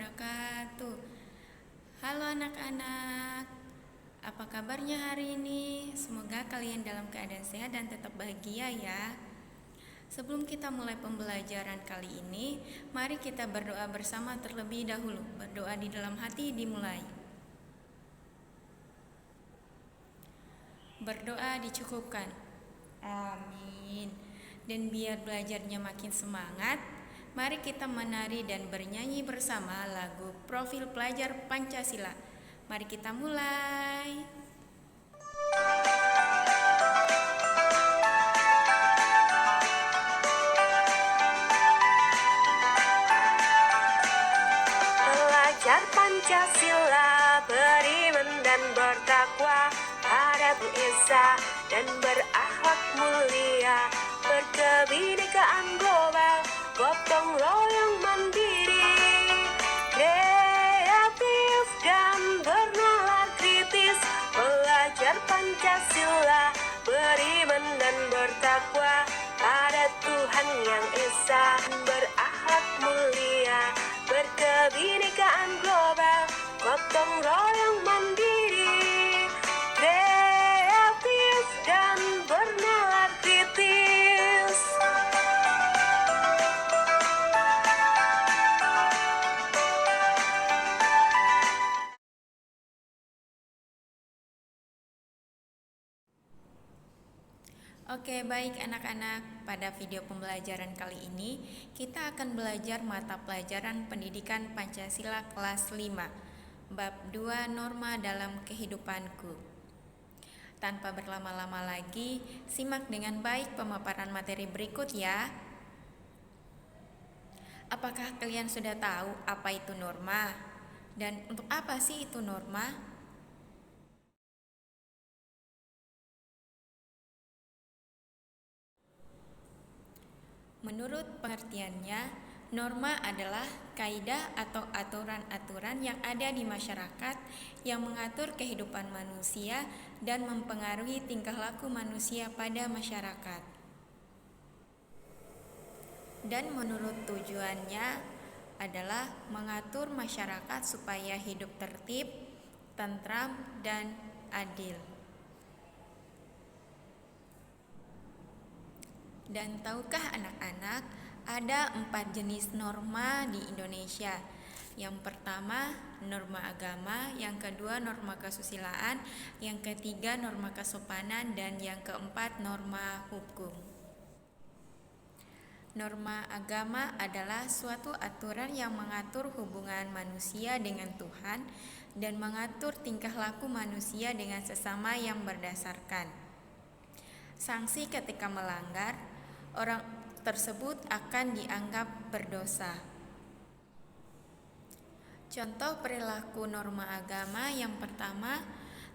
wabarakatuh. Halo anak-anak, apa kabarnya hari ini? Semoga kalian dalam keadaan sehat dan tetap bahagia ya. Sebelum kita mulai pembelajaran kali ini, mari kita berdoa bersama terlebih dahulu. Berdoa di dalam hati dimulai. Berdoa dicukupkan. Amin. Dan biar belajarnya makin semangat, mari kita menari dan bernyanyi bersama lagu Profil Pelajar Pancasila. Mari kita mulai. Pelajar Pancasila, beriman dan bertakwa, ada Bu Esa dan berakhlak mulia, berkebinekaan global, gotong royong mandiri, kreatif dan bernalar kritis. Pelajar Pancasila, beriman dan bertakwa, pada Tuhan Yang Esa, berakhlak mulia, berkebinekaan global, gotong royong mandiri, kreatif dan bernalar kritis. Oke, baik anak-anak. Pada video pembelajaran kali ini, kita akan belajar mata pelajaran Pendidikan Pancasila kelas 5, bab 2 Norma dalam Kehidupanku. Tanpa berlama-lama lagi, simak dengan baik pemaparan materi berikut ya. Apakah kalian sudah tahu apa itu norma? Dan untuk apa sih itu norma? Menurut pengertiannya, norma adalah kaidah atau aturan-aturan yang ada di masyarakat yang mengatur kehidupan manusia dan mempengaruhi tingkah laku manusia pada masyarakat. Dan menurut tujuannya adalah mengatur masyarakat supaya hidup tertib, tentram, dan adil. Dan tahukah anak-anak, ada 4 jenis norma di Indonesia. Yang pertama, norma agama, yang kedua, norma kesusilaan, yang ketiga, norma kesopanan, dan yang keempat, norma hukum. Norma agama adalah suatu aturan yang mengatur hubungan manusia dengan Tuhan dan mengatur tingkah laku manusia dengan sesama yang berdasarkan sanksi ketika melanggar. Orang tersebut akan dianggap berdosa. Contoh perilaku norma agama yang pertama,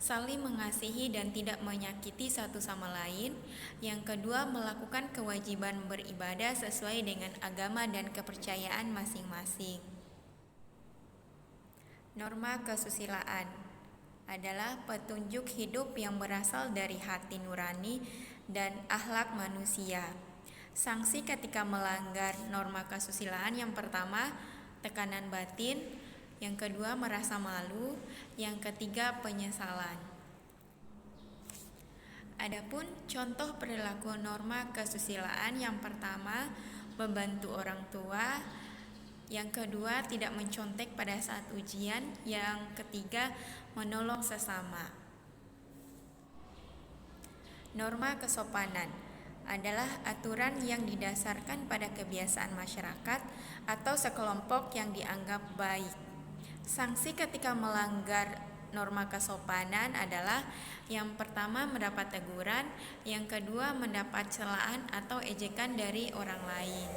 saling mengasihi dan tidak menyakiti satu sama lain. Yang kedua, melakukan kewajiban beribadah sesuai dengan agama dan kepercayaan masing-masing. Norma kesusilaan adalah petunjuk hidup yang berasal dari hati nurani dan akhlak manusia. Sanksi ketika melanggar norma kesusilaan yang pertama, tekanan batin, yang kedua merasa malu, yang ketiga penyesalan. Adapun contoh perilaku norma kesusilaan yang pertama, membantu orang tua, yang kedua tidak mencontek pada saat ujian, yang ketiga menolong sesama. Norma kesopanan adalah aturan yang didasarkan pada kebiasaan masyarakat atau sekelompok yang dianggap baik. Sanksi ketika melanggar norma kesopanan adalah yang pertama mendapat teguran, yang kedua mendapat celaan atau ejekan dari orang lain.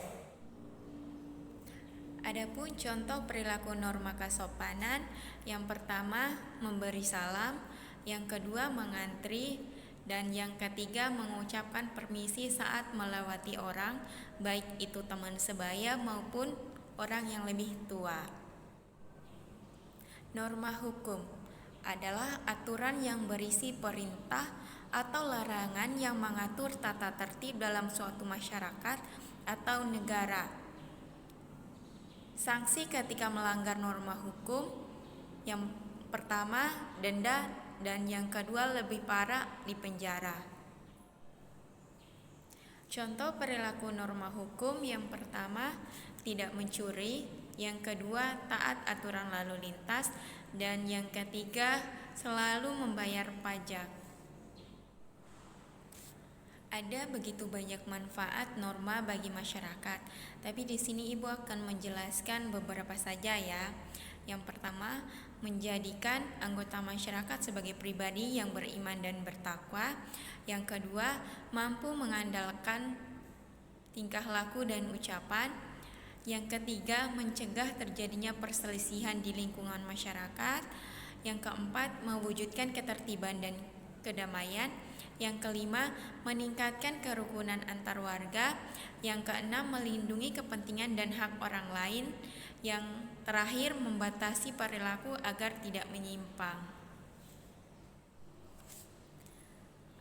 Adapun contoh perilaku norma kesopanan, yang pertama memberi salam, yang kedua mengantri, dan yang ketiga mengucapkan permisi saat melewati orang, baik itu teman sebaya maupun orang yang lebih tua. Norma hukum adalah aturan yang berisi perintah atau larangan yang mengatur tata tertib dalam suatu masyarakat atau negara. Sanksi ketika melanggar norma hukum, yang pertama denda, dan yang kedua lebih parah di penjara. Contoh perilaku norma hukum yang pertama tidak mencuri, yang kedua taat aturan lalu lintas, dan yang ketiga selalu membayar pajak. Ada begitu banyak manfaat norma bagi masyarakat, tapi di sini Ibu akan menjelaskan beberapa saja ya. Yang pertama, menjadikan anggota masyarakat sebagai pribadi yang beriman dan bertakwa. Yang kedua, mampu mengandalkan tingkah laku dan ucapan. Yang ketiga, mencegah terjadinya perselisihan di lingkungan masyarakat. Yang keempat, mewujudkan ketertiban dan kedamaian. Yang kelima, meningkatkan kerukunan antar warga. Yang keenam, melindungi kepentingan dan hak orang lain. Yang terakhir, membatasi perilaku agar tidak menyimpang.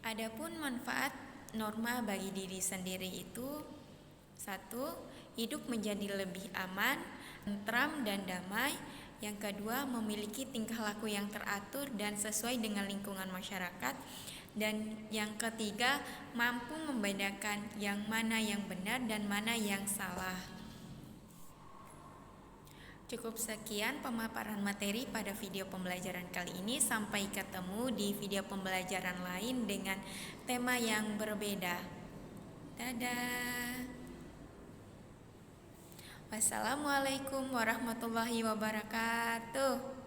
Adapun manfaat norma bagi diri sendiri itu: 1. Hidup menjadi lebih aman, tentram dan damai. Yang kedua, memiliki tingkah laku yang teratur dan sesuai dengan lingkungan masyarakat. Dan yang ketiga, mampu membedakan yang mana yang benar dan mana yang salah. Cukup sekian pemaparan materi pada video pembelajaran kali ini. Sampai ketemu di video pembelajaran lain dengan tema yang berbeda. Dadah. Wassalamualaikum warahmatullahi wabarakatuh.